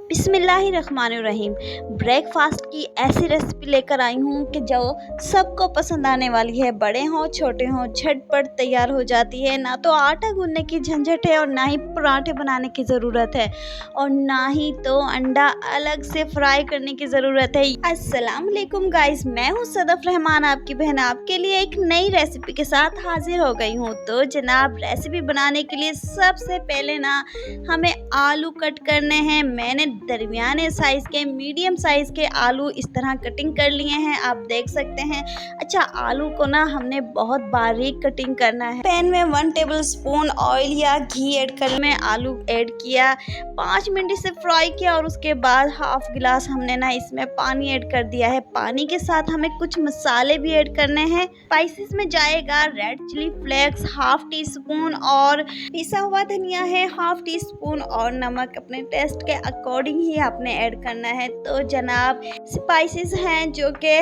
बिस्मिल्लाहिर्रहमानिर्रहीम। ब्रेकफास्ट की ऐसी रेसिपी लेकर आई हूँ कि जो सबको पसंद आने वाली है। बड़े हों छोटे हों झटपट तैयार हो जाती है। ना तो आटा गूंदने की झंझट है और ना ही पराठे बनाने की ज़रूरत है और ना ही तो अंडा अलग से फ्राई करने की ज़रूरत है। अस्सलाम वालेकुम गाइस, मैं हूँ सदफ रहमान, आपकी बहन आपके लिए एक नई रेसिपी के साथ हाजिर हो गई हूँ। तो जनाब, रेसिपी बनाने के लिए सबसे पहले ना हमें आलू कट करने हैं। मैंने दरमियाने साइज़ के मीडियम साइज़ के आलू इस तरह कटिंग कर लिए हैं, आप देख सकते हैं। अच्छा, आलू को ना हमने बहुत बारीक कटिंग करना है। पैन में 1 टेबलस्पून ऑयल या घी ऐड कर मैं आलू ऐड किया, 5 मिनट इसे फ्राई किया और उसके बाद हाफ गिलास हमने ना इसमें पानी ऐड कर दिया है। पानी के साथ हमें कुछ मसाले भी ऐड करने हैं। स्पाइसेस में जाएगा red chilli flakes half teaspoon और पिसा हुआ धनिया है हाफ टी स्पून और नमक अपने टेस्ट के अकॉर्डिंग ही आपने ऐड करना है। तो जनाब, स्पाइसेस हैं जो कि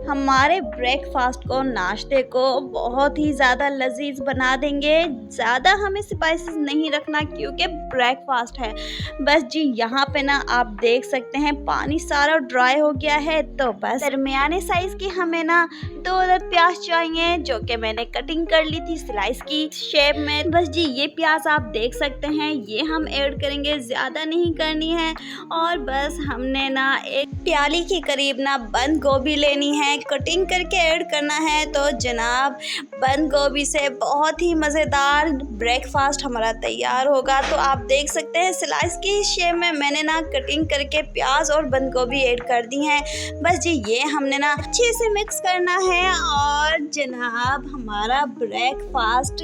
हमारे ब्रेकफास्ट को, नाश्ते को बहुत ही ज़्यादा लजीज बना देंगे। ज़्यादा हमें स्पाइसेस नहीं रखना क्योंकि ब्रेकफास्ट है। बस जी, यहाँ पे ना आप देख सकते हैं पानी सारा ड्राई हो गया है। तो बस दरमियाने साइज़ की हमें ना 2 अदद प्याज चाहिए जो कि मैंने कटिंग कर ली थी स्लाइस की शेप में। बस जी, ये प्याज आप देख सकते हैं, ये हम ऐड करेंगे, ज़्यादा नहीं करनी है। और बस हमने ना एक प्याली के करीब ना बंद गोभी लेनी है, कटिंग करके ऐड करना है। तो जनाब, बंद गोभी से बहुत ही मज़ेदार ब्रेकफास्ट हमारा तैयार होगा। तो आप देख सकते हैं स्लाइस की शेप में मैंने ना कटिंग करके प्याज और बंद गोभी ऐड कर दी हैं। बस जी, ये हमने ना अच्छे से मिक्स करना है और जनाब, हमारा ब्रेकफास्ट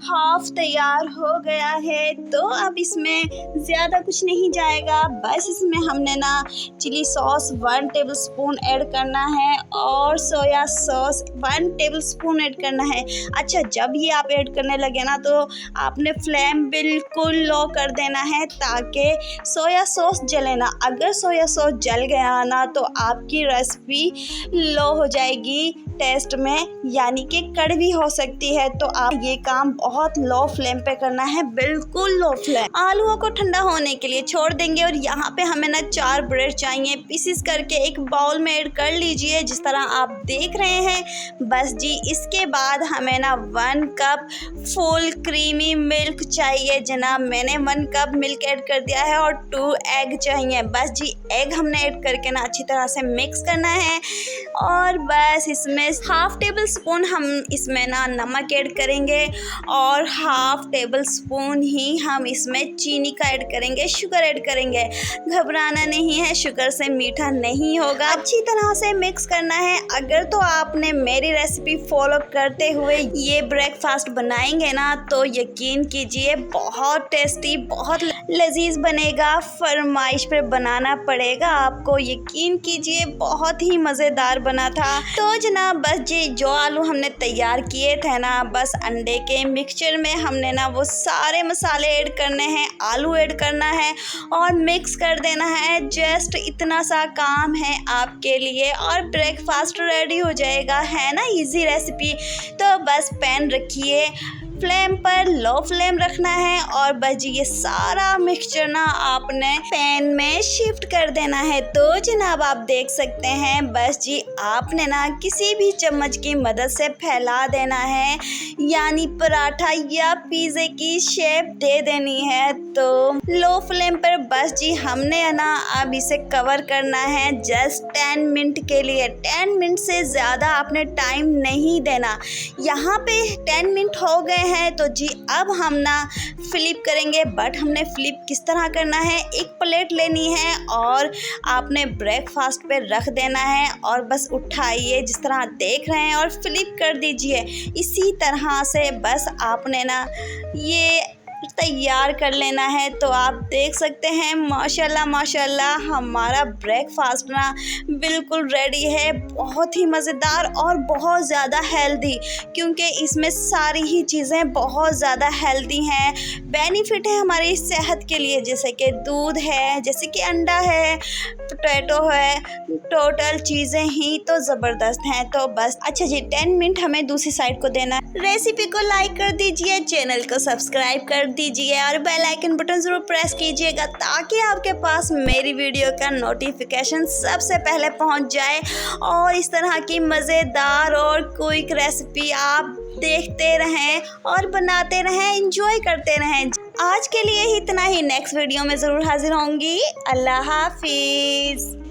हाफ तैयार हो गया है। तो अब इसमें ज़्यादा कुछ नहीं जाएगा, बस इसमें हमने ना चिली सॉस 1 टेबलस्पून ऐड करना है और सोया सॉस 1 टेबलस्पून ऐड करना है। अच्छा, जब ये आप ऐड करने लगे ना तो आपने फ्लेम बिल्कुल लो कर देना है ताकि सोया सॉस जले ना। अगर सोया सॉस जल गया ना तो आपकी रेसिपी लो हो जाएगी टेस्ट में, यानी कि कड़वी हो सकती है। तो आप ये काम बहुत लो फ्लेम पे करना है, बिल्कुल लो फ्लेम। आलूओं को ठंडा होने के लिए छोड़ देंगे और यहाँ पे हमें ना 4 ब्रेड चाहिए, पीसेस करके एक बाउल में ऐड कर लीजिए जिस तरह आप देख रहे हैं। बस जी, इसके बाद हमें ना 1 कप फुल क्रीमी मिल्क चाहिए। जनाब, मैंने 1 कप मिल्क ऐड कर दिया है और 2 एग चाहिए। बस जी, एग हमने ऐड करके ना अच्छी तरह से मिक्स करना है और बस इसमें हाफ टेबल स्पून हम इसमें ना नमक ऐड करेंगे और हाफ टेबल स्पून ही हम इसमें चीनी का ऐड करेंगे, शुगर ऐड करेंगे। घबराना नहीं है, शुगर से मीठा नहीं होगा। अच्छी तरह से मिक्स करना है। अगर तो आपने मेरी रेसिपी फॉलो करते हुए ये ब्रेकफास्ट बनाएंगे ना तो यकीन कीजिए बहुत टेस्टी, बहुत लजीज बनेगा। फरमाइश पे बनाना पड़ेगा आपको, यकीन कीजिए बहुत ही मज़ेदार बना था। तो जनाब, बस जी, जो आलू हमने तैयार किए थे ना, बस अंडे के मिक्सचर में हमने ना वो सारे मसाले ऐड करने हैं, आलू ऐड करना है और मिक्स कर देना है। जस्ट इतना सा काम है आपके लिए और ब्रेकफास्ट रेडी हो जाएगा। है ना इजी रेसिपी। तो बस पैन रखिए, फ्लेम पर लो फ्लेम रखना है और बस जी, ये सारा मिक्सचर ना आपने पैन में शिफ्ट कर देना है। तो जनाब, आप देख सकते हैं, बस जी, आपने ना किसी भी चम्मच की मदद से फैला देना है, यानी पराठा या पिज़्ज़े की शेप दे देनी है। तो लो फ्लेम पर बस जी हमने ना अब इसे कवर करना है जस्ट 10 मिनट के लिए। 10 मिनट से ज़्यादा आपने टाइम नहीं देना। यहाँ पे 10 मिनट हो गए हैं तो जी अब हम ना फ्लिप करेंगे। बट हमने फ्लिप किस तरह करना है, एक प्लेट लेनी है और आपने ब्रेकफास्ट पे रख देना है और बस उठाइए जिस तरह देख रहे हैं और फ्लिप कर दीजिए। इसी तरह से बस आपने ना ये तैयार कर लेना है। तो आप देख सकते हैं, माशाल्लाह माशाल्लाह, हमारा ब्रेकफास्ट ना बिल्कुल रेडी है। बहुत ही मज़ेदार और बहुत ज़्यादा हेल्दी, क्योंकि इसमें सारी ही चीज़ें बहुत ज़्यादा हेल्दी हैं, बेनिफिट है हमारी सेहत के लिए, जैसे कि दूध है, जैसे कि अंडा है, पोटैटो है, टोटल चीज़ें ही तो ज़बरदस्त हैं। तो बस अच्छा जी, 10 मिनट हमें दूसरी साइड को देना है। रेसिपी को लाइक कर दीजिए, चैनल को सब्सक्राइब कर दीजिए और बेल आइकन बटन ज़रूर प्रेस कीजिएगा ताकि आपके पास मेरी वीडियो का नोटिफिकेशन सबसे पहले पहुंच जाए और इस तरह की मज़ेदार और क्विक रेसिपी आप देखते रहें और बनाते रहें, एंजॉय करते रहें। आज के लिए इतना ही, नेक्स्ट वीडियो में ज़रूर हाजिर होंगी। अल्लाह हाफिज़।